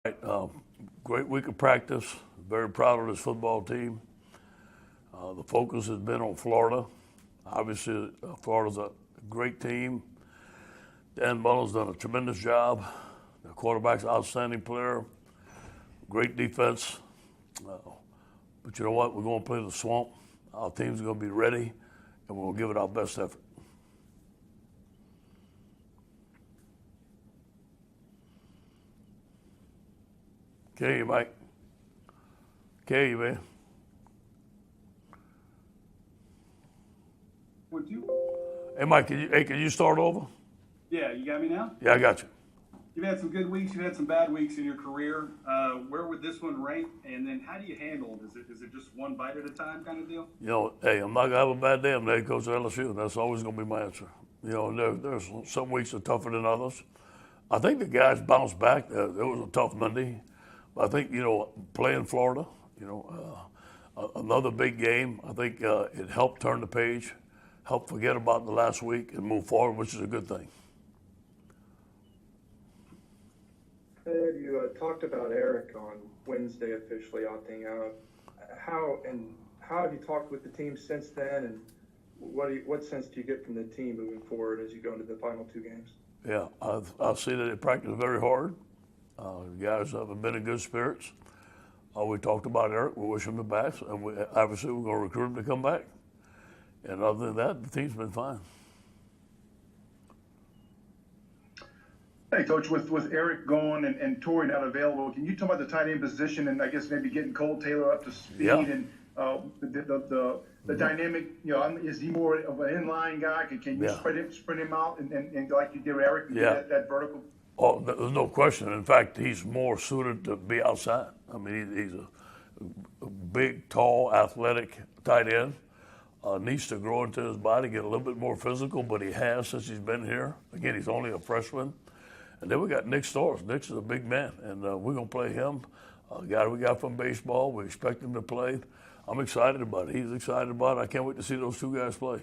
Right, great week of practice. Very proud of this football team. The focus has been on Florida. Obviously, Florida's a great team. Dan Mullen's done a tremendous job. The quarterback's an outstanding player. Great defense. But you know what? We're going to play the swamp. Our team's going to be ready, and we're going to give it our best effort. Okay, Mike. Okay, man. Would you? Hey, Mike, can you start over? Yeah, you got me now? Yeah, I got you. You've had some good weeks, you've had some bad weeks in your career. Where would this one rank? And then how do you handle it? Is it just one bite at a time kind of deal? You know, hey, I'm not going to have a bad day. I'm the head coach of LSU. That's always going to be my answer. You know, there's some weeks that are tougher than others. I think the guys bounced back. It was a tough Monday. But I think, you know, playing Florida, you know, another big game, I think it helped turn the page, helped forget about the last week and move forward, which is a good thing. Ed, you talked about Eric on Wednesday officially opting out. How have you talked with the team since then, and what sense do you get from the team moving forward as you go into the final two games? Yeah, I've seen that they practice very hard. The guys have been in good spirits. We talked about Eric. We wish him the best, and obviously we're going to recruit him to come back. And other than that, the team's been fine. Hey, Coach, with Eric gone and Torrey not available, can you talk about the tight end position and I guess maybe getting Cole Taylor up to speed and the dynamic? You know, is he more of an inline guy? Can you spread him out and like you did with Eric, get that vertical? Oh, there's no question. In fact, he's more suited to be outside. I mean, he's a big, tall, athletic tight end. Needs to grow into his body, get a little bit more physical, but he has since he's been here. Again, he's only a freshman. And then we got Nick Storrs. Nick's a big man, and we're going to play him. A guy we got from baseball. We expect him to play. I'm excited about it. He's excited about it. I can't wait to see those two guys play.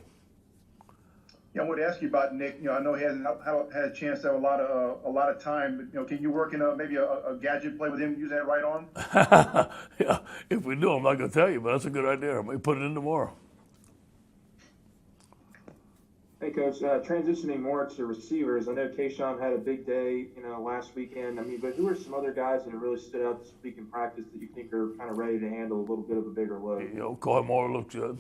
Yeah, I want to ask you about Nick. You know, I know he hasn't had a chance to have a lot of time, but you know, can you work in maybe a gadget play with him, use that right arm? Yeah, if we do, I'm not going to tell you, but that's a good idea. I may put it in tomorrow. Hey, Coach, transitioning more to receivers, I know Tayshaun had a big day, last weekend. I mean, but who are some other guys that have really stood out this week in practice that you think are kind of ready to handle a little bit of a bigger load? You know, Coy Moore looks good.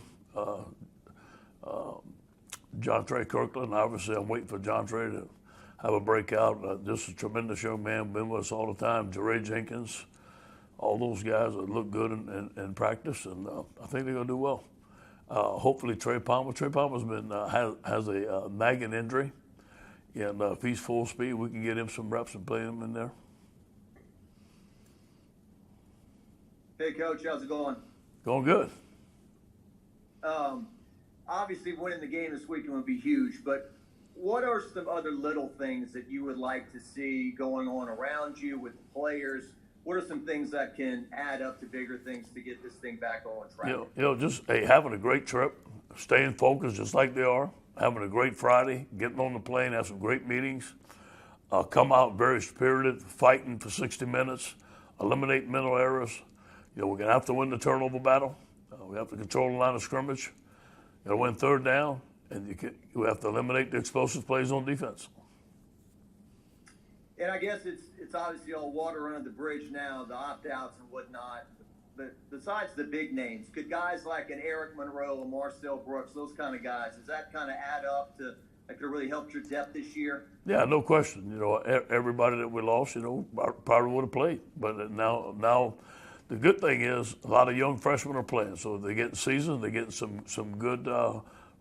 John Trey Kirkland, obviously I'm waiting for John Trey to have a breakout. Just a tremendous young man, been with us all the time. Jeray Jenkins, all those guys that look good in practice, and I think they're going to do well. Hopefully Trey Palmer. Trey Palmer's been has a nagging injury, and if he's full speed, we can get him some reps and play him in there. Hey, Coach, how's it going? Going good. Obviously, winning the game this weekend would be huge, but what are some other little things that you would like to see going on around you with the players? What are some things that can add up to bigger things to get this thing back on track? Just having a great trip, staying focused just like they are, having a great Friday, getting on the plane, have some great meetings, come out very spirited, fighting for 60 minutes, eliminate mental errors. You know, we're going to have to win the turnover battle. We have to control the line of scrimmage. You got to win third down, and you have to eliminate the explosive plays on defense. And I guess it's obviously all water under the bridge now, the opt-outs and whatnot. But besides the big names, could guys like an Eric Monroe, a Marcel Brooks, those kind of guys, does that kind of add up to that could really help your depth this year? Yeah, no question. You know, everybody that we lost, you know, probably would have played. But now the good thing is a lot of young freshmen are playing. So they're getting seasoned, they're getting some good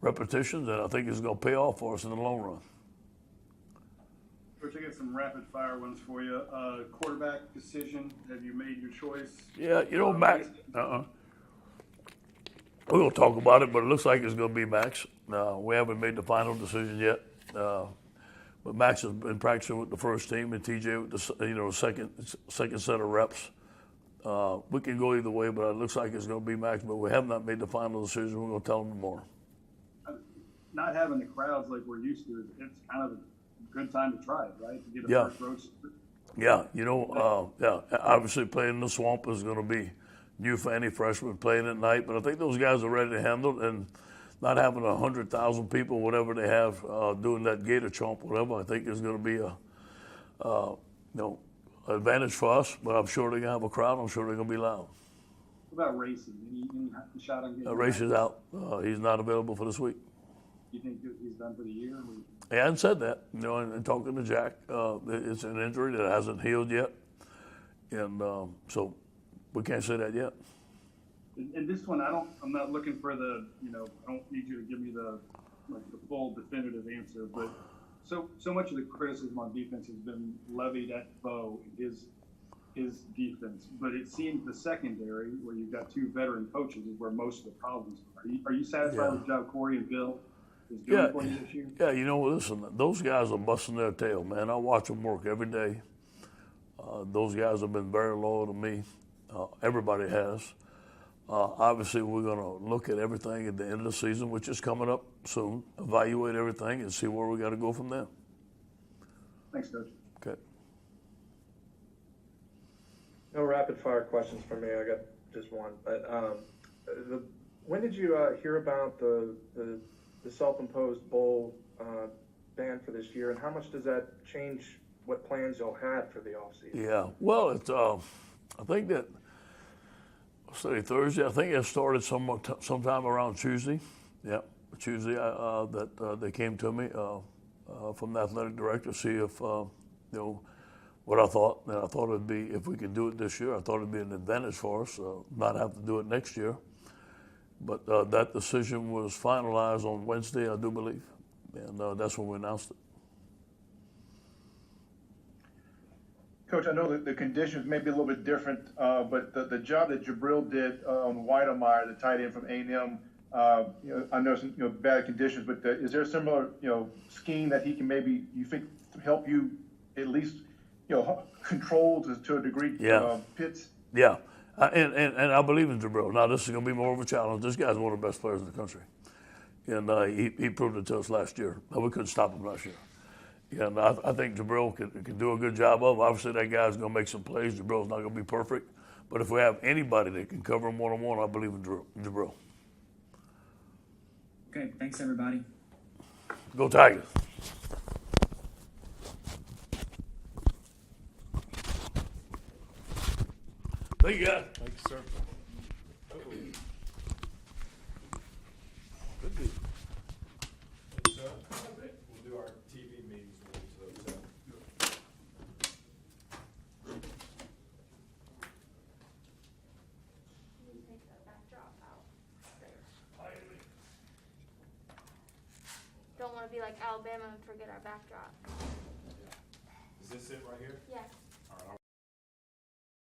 repetitions, and I think it's going to pay off for us in the long run. Coach, I got some rapid fire ones for you. Quarterback decision. Have you made your choice? Yeah, you know, Max. We're going to talk about it, but it looks like it's going to be Max. We haven't made the final decision yet. But Max has been practicing with the first team, and TJ with the second set of reps. We can go either way, but it looks like it's going to be Max. But we have not made the final decision. We're going to tell them tomorrow. Not having the crowds like we're used to, it's kind of a good time to try it, right? To get a first row. Yeah, obviously playing in the swamp is going to be new for any freshman playing at night, but I think those guys are ready to handle it, and not having 100,000 people, whatever they have, doing that gator chomp, whatever, I think is going to be advantage for us, but I'm sure they're going to have a crowd. I'm sure they're going to be loud. What about racing? Any shot on getting Race is out. He's not available for this week. You think he's done for the year? He hadn't said that, and talking to Jack, it's an injury that hasn't healed yet, and so we can't say that yet. And this one, I'm not looking for the, I don't need you to give me the full definitive answer, but so much of the criticism on defense has been levied at Bo and his defense, but it seems the secondary, where you've got two veteran coaches, is where most of the problems are. Are you satisfied with the job Corey and Bill is doing for you this year? Yeah, listen, those guys are busting their tail, man. I watch them work every day. Those guys have been very loyal to me. Everybody has. Obviously, we're going to look at everything at the end of the season, which is coming up soon, evaluate everything, and see where we got to go from there. Thanks, Coach. Okay. No rapid fire questions for me. I got just one. But when did you hear about the self-imposed bowl ban for this year, and how much does that change what plans y'all had for the offseason? Yeah. Well, it's I think that Thursday. I think it started sometime around Tuesday. Yeah, Tuesday. That they came to me from the athletic director to see if what I thought. And I thought it'd be, if we could do it this year, I thought it'd be an advantage for us, not have to do it next year. But that decision was finalized on Wednesday, I do believe, and that's when we announced it. Coach, I know that the conditions may be a little bit different, but the job that Jabril did on Weidemeyer, the tight end from A&M, I know some bad conditions, but is there a similar scheme that he can maybe, you think, help you at least control to a degree? Pitts. Yeah, and I believe in Jabril. Now this is going to be more of a challenge. This guy's one of the best players in the country, and he proved it to us last year. We couldn't stop him last year. And I think Jabril can do a good job of. Obviously, that guy's going to make some plays. Jabril's not going to be perfect. But if we have anybody that can cover him one-on-one, I believe in Jabril. Okay, thanks, everybody. Go Tigers. Thank you, guys. Thank you, sir. Good deal. We'll do our TV meetings with each other. Take that backdrop out. Don't want to be like Alabama and forget our backdrop. Is this it right here? Yes.